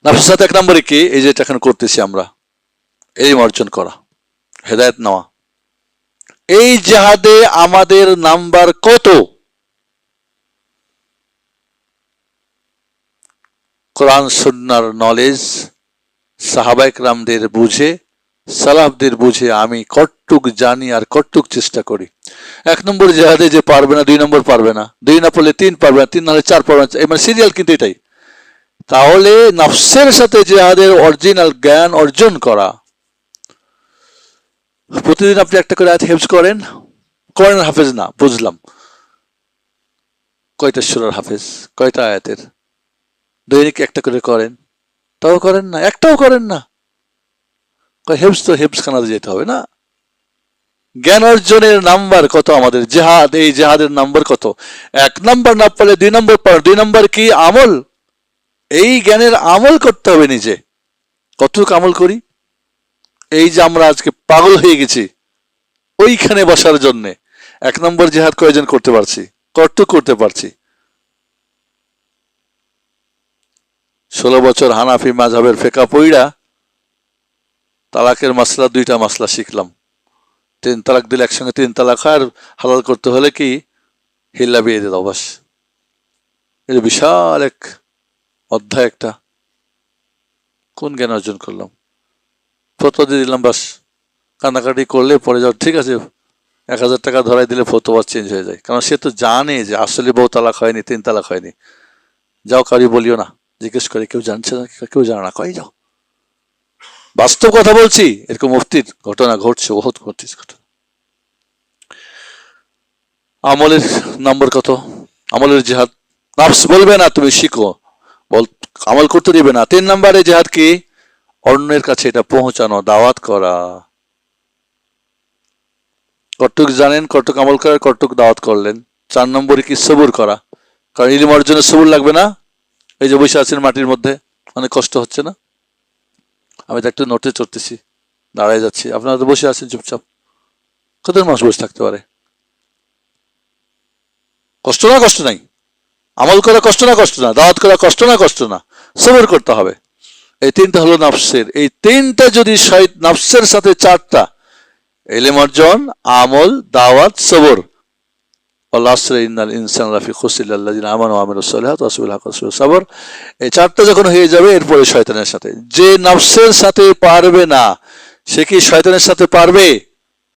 নফসের সাথে 1 নম্বরে কি, এই যে এটা এখন করতেছি আমরা, এলিম অর্জন করা, হেদায়েত নেওয়া। এই জিহাদে আমাদের নাম্বার কত? কোরআন সুন্নাহর নলেজ, সাহাবায়ে কেরামদের বুঝে, সালাফদের বুঝে আমি কতটুক জানি আর কতটুক চেষ্টা করি। 1 নম্বর জিহাদে যে পারবে না 2 নম্বর পারবে না, 2 না পড়লে 3 পারবে না, 3 না হলে 4 পারবে না, মানে সিরিয়াল কিন্তু এটাই। তাহলে নফসের সাথে জিহাদের অরিজিনাল জ্ঞান অর্জন করা। প্রতিদিন আপনি একটা করে আয়াত হেফজ করেন, করেন হাফেজ না, বুঝলাম, কয়টা সূরার হাফেজ, কয়টা আয়াতের? দৈনিক একটা করে করেন, তাও করেন না, একটাও করেন না। হেফজ তো হেফজ খানাতে যেতে হবে না। জ্ঞান অর্জনের নাম্বার কত আমাদের? জিহাদ, এই জিহাদের নাম্বার কত? 1 নম্বর না পারলে 2 নম্বর পার, 2 নম্বর কি আমল, এই জ্ঞানের আমল করতে হবে নিজে। কতটুকু আমল করি? এই যে আমরা আজকে পাগল হয়ে গেছি ওইখানে বসার জন্যে, 1 নম্বর জিহাদ কয়জন করতে পারছি, কতটুকু করতে পারছি? 16 বছর হানাফি মাযহাবের ফিকহ পড়া তালাকের মাসলা 2টা মাসলা শিখলাম। 3 তালাক দিলে একসঙ্গে 3 তালাক হয়, আর হালাল করতে হলে কি হিল্লা বিয়ে দিয়ে দাও, বাস। এটা বিশাল এক অধ্যায় একটা। কোন জ্ঞান অর্জন করলাম? ফতোয়া দিয়ে দিলাম, বাস। কান্নাকাটি করলে পরে যাও, ঠিক আছে, 1000 টাকা ধরাই দিলে ফতোয়া চেঞ্জ হয়ে যায়। কারণ সে তো জানে যে আসলে বউ তালাক হয়নি, 3 তালাক হয়নি। যাও, কারি বলিও না, জিজ্ঞেস করে, কেউ জানছে না, কেউ জানে না, কই যাও। বাস্তব কথা বলছি, এরকম মুফতির ঘটনা ঘটছে, বহুত ঘটছে ঘটনা। আমলের নম্বর কত? আমলের জিহাদ, নাফস বলবে না তুমি শিখো, আমল করতে দিবে না। 3 নম্বরে জিহাদ কি? অন্যের কাছে এটা পৌঁছানো, দাওয়াত করা। কতটুক জানেন, কতটুক আমল করার, কতটুক দাওয়াত করলেন। 4 নম্বরে কি? সবুর করা। কারণ ইলম অর্জনে সবুর লাগবে না? এই যে বসে আছেন মাটির মধ্যে, অনেক কষ্ট হচ্ছে না? আমি তো একটু নোটে চড়তেছি, দাঁড়ায় যাচ্ছি, আপনারা তো বসে আছেন চুপচাপ। কত মাস বসে থাকতে পারে? কষ্ট না, কষ্ট নাই? আমল করা কষ্ট না, কষ্ট না? দাওয়াত করা কষ্ট না, কষ্ট না? সবর করতে হবে। এই 3টা হলো নফসের। এই 3টা যদি নফসের সাথে 4টা, ইলম অর্জন, আমল, দাওয়াত, সবর, এই 4টা যখন হয়ে যাবে, এরপরে শয়তানের সাথে। যে নফসের সাথে পারবে না সে কি শয়তানের সাথে পারবে?